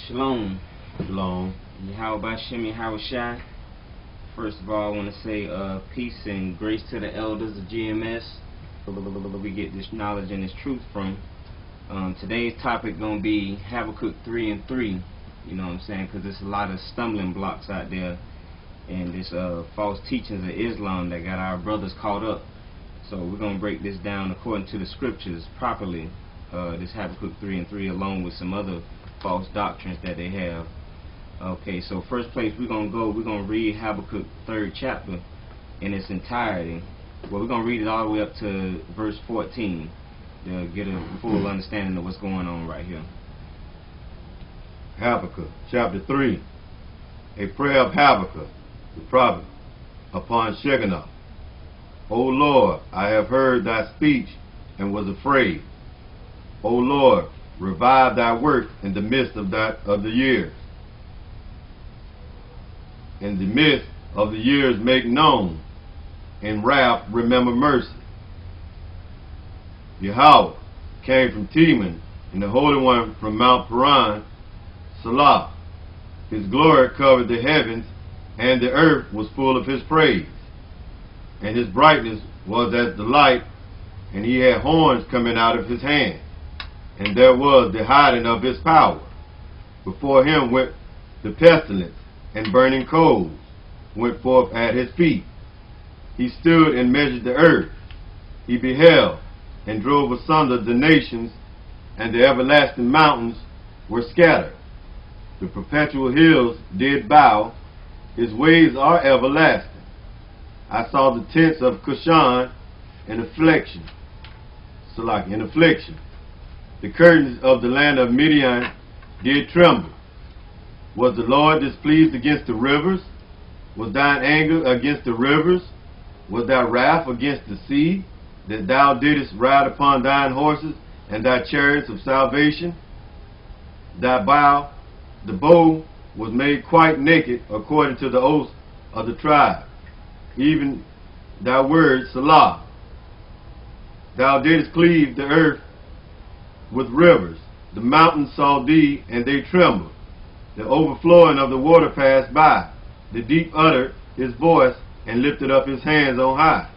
Shalom. Shalom. Yahweh Shem Yahweh Shai. First of all, I want to say peace and grace to the elders of GMS. We get this knowledge and this truth from. Today's topic going to be Habakkuk 3 and 3. You know what I'm saying? Because there's a lot of stumbling blocks out there. And this false teachings of Islam that got our brothers caught up. So we're going to break this down according to the scriptures properly. This Habakkuk 3 and 3 along with some other false doctrines that they have. Okay, so first place we're going to read Habakkuk 3rd chapter in its entirety. Well, we're going to read it all the way up to verse 14 to get a full understanding of what's going on right here. Habakkuk chapter 3. A prayer of Habakkuk the prophet upon Shekinah. O Lord, I have heard thy speech and was afraid. O Lord, revive thy work in the midst of the years. In the midst of the years make known. In wrath remember mercy. Yahweh came from Teman, and the Holy One from Mount Paran, Salah. His glory covered the heavens, and the earth was full of his praise. And his brightness was as the light, and he had horns coming out of his hand. And there was the hiding of his power. Before him went the pestilence, and burning coals went forth at his feet. He stood and measured the earth. He beheld and drove asunder the nations, and the everlasting mountains were scattered. The perpetual hills did bow. His ways are everlasting. I saw the tents of Cushan in affliction. In affliction. The curtains of the land of Midian did tremble. Was the Lord displeased against the rivers? Was thine anger against the rivers? Was thy wrath against the sea, that thou didst ride upon thine horses and thy chariots of salvation? Thy bow, the bow, was made quite naked according to the oath of the tribe, even thy word, Salah. Thou didst cleave the earth with rivers. The mountains saw thee, and they trembled. The overflowing of the water passed by. The deep uttered his voice and lifted up his hands on high.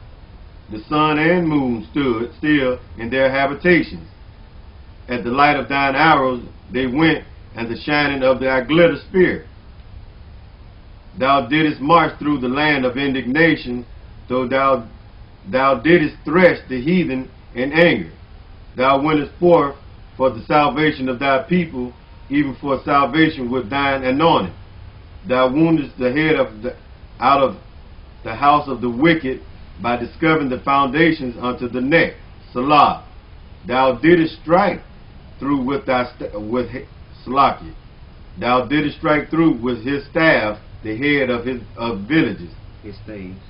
The sun and moon stood still in their habitations. At the light of thine arrows they went, and the shining of thy glitter spear. Thou didst march through the land of indignation, though thou didst thresh the heathen in anger. Thou wentest forth for the salvation of thy people, even for salvation with thine anointing. Thou woundest the head out of the house of the wicked by discovering the foundations unto the neck. Salah. Thou didst strike through with Salaki. Thou didst strike through with his staff the head of villages. His staves.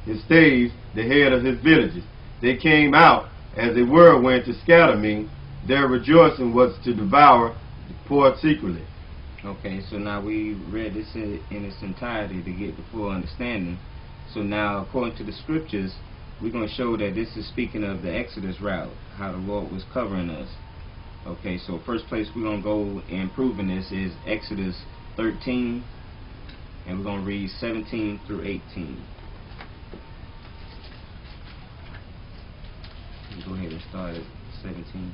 His staves, the head of his villages. They came out as a whirlwind to scatter me. Their rejoicing was to devour the poor secretly. Okay, so now we read this in its entirety to get the full understanding. So now, according to the scriptures, we're going to show that this is speaking of the Exodus route, how the Lord was covering us. Okay, so first place we're going to go in proving this is Exodus 13, and we're going to read 17 through 18. Go ahead and start at 17.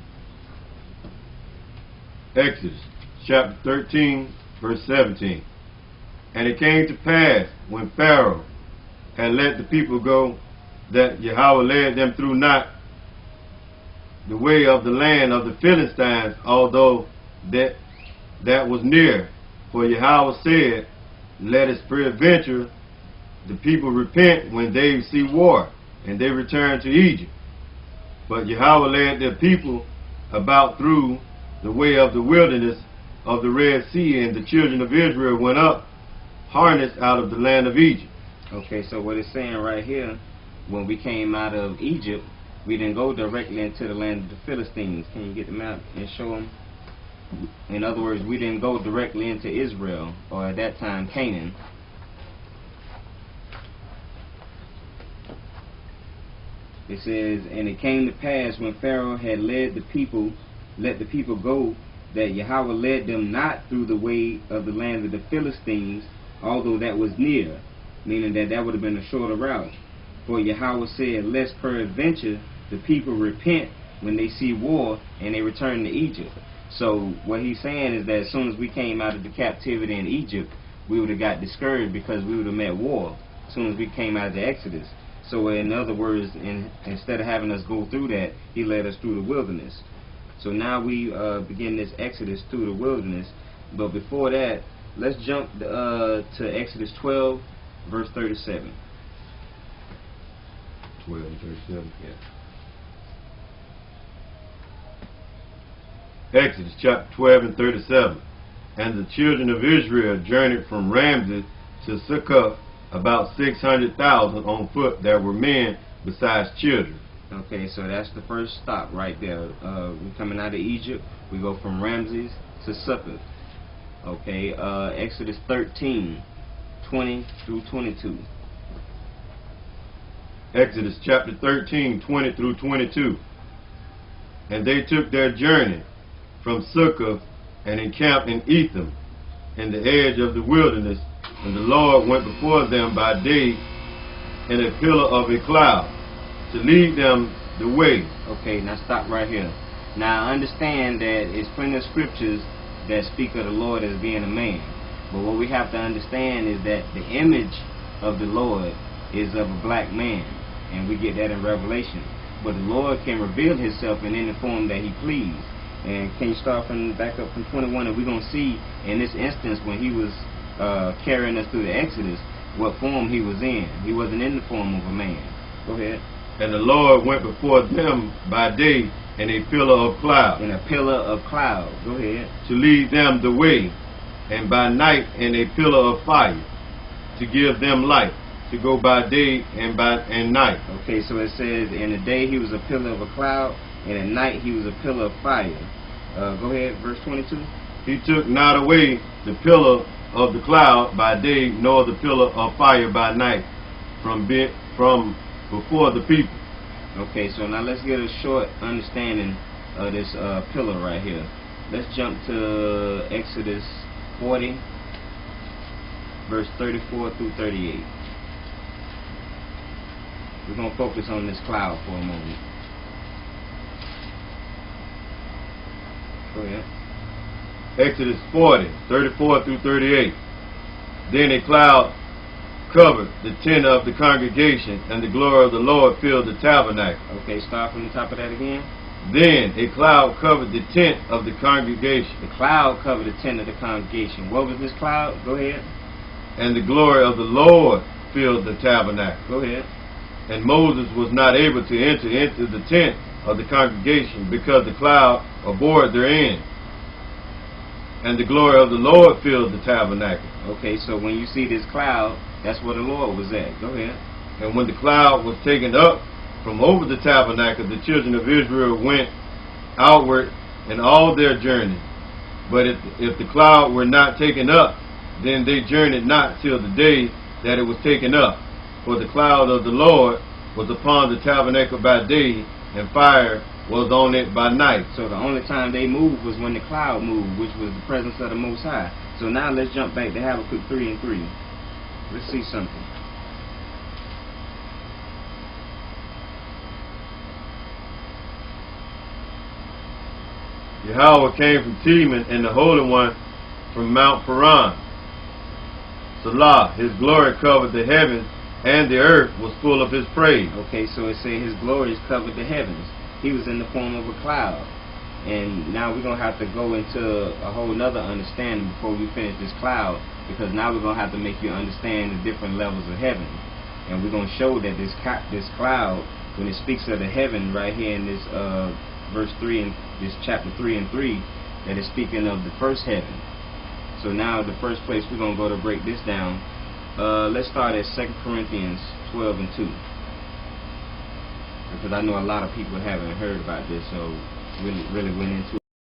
Exodus chapter 13, verse 17. And it came to pass, when Pharaoh had let the people go, that Yahweh led them through not the way of the land of the Philistines, although that was near. For Yahweh said, let us peradventure the people repent when they see war, and they return to Egypt. But Yahweh led the people about through the way of the wilderness of the Red Sea, and the children of Israel went up harnessed out of the land of Egypt. Okay, so what it's saying right here, when we came out of Egypt, we didn't go directly into the land of the Philistines. Can you get the map and show them? In other words, we didn't go directly into Israel, or at that time Canaan. It says, and it came to pass when Pharaoh had let the people go, that Yahweh led them not through the way of the land of the Philistines, although that was near, meaning that that would have been a shorter route. For Yahweh said, lest peradventure the people repent when they see war and they return to Egypt. So what he's saying is that as soon as we came out of the captivity in Egypt, we would have got discouraged because we would have met war as soon as we came out of the Exodus. So in other words, instead of having us go through that, he led us through the wilderness. So now we begin this Exodus through the wilderness. But before that, let's jump to Exodus 12, verse 37. 12 and 37. Yeah. Exodus chapter 12 and 37. And the children of Israel journeyed from Ramses to Succoth, about 600,000 on foot. There were men besides children. Okay, so that's the first stop right there. We're coming out of Egypt. We go from Ramses to Succoth. Okay, Exodus 13, 20 through 22. Exodus chapter 13, 20 through 22. And they took their journey from Succoth and encamped in Etham, in the edge of the wilderness. And the Lord went before them by day in a pillar of a cloud to lead them the way. Okay, now stop right here. Now understand that it's plenty of scriptures that speak of the Lord as being a man. But what we have to understand is that the image of the Lord is of a black man. And we get that in Revelation. But the Lord can reveal himself in any form that he please. And can you start from back up from 21, and we're going to see in this instance when he was carrying us through the Exodus what form he was in. He wasn't in the form of a man. Go ahead. And the Lord went before them by day in a pillar of cloud. In a pillar of cloud. Go ahead. To lead them the way, and by night in a pillar of fire, to give them light, to go by day and night. Okay, so it says in the day he was a pillar of a cloud, and at night he was a pillar of fire. Go ahead, verse 22. He took not away the pillar of the cloud by day, nor the pillar of fire by night from before the people. Okay, so now let's get a short understanding of this pillar right here. Let's jump to Exodus 40, verse 34 through 38. We're going to focus on this cloud for a moment. Go ahead. Exodus 40, 34 through 38. Then a cloud covered the tent of the congregation, and the glory of the Lord filled the tabernacle. Okay, start from the top of that again. Then a cloud covered the tent of the congregation. The cloud covered the tent of the congregation. What was this cloud? Go ahead. And the glory of the Lord filled the tabernacle. Go ahead. And Moses was not able to enter into the tent of the congregation because the cloud abhorred therein. And the glory of the Lord filled the tabernacle. Okay, so when you see this cloud, that's where the Lord was at. Go ahead. And when the cloud was taken up from over the tabernacle, the children of Israel went outward in all their journey. But if the cloud were not taken up, then they journeyed not till the day that it was taken up. For the cloud of the Lord was upon the tabernacle by day, and fire was on it by night. So the only time they moved was when the cloud moved, which was the presence of the Most High. So now let's jump back to Habakkuk 3 and 3. Let's see something. Yahweh came from Teman, and the Holy One from Mount Paran. Salah, his glory covered the heavens, and the earth was full of his praise. Okay, so it said his glories covered the heavens. He was in the form of a cloud. And now we're going to have to go into a whole nother understanding before we finish this cloud, because now we're going to have to make you understand the different levels of heaven. And we're going to show that this cloud, when it speaks of the heaven right here in this verse 3 and this chapter 3 and 3, that is speaking of the first heaven. So now the first place we're going to go to break this down, let's start at 2 Corinthians 12 and 2. Because I know a lot of people haven't heard about this, so really went into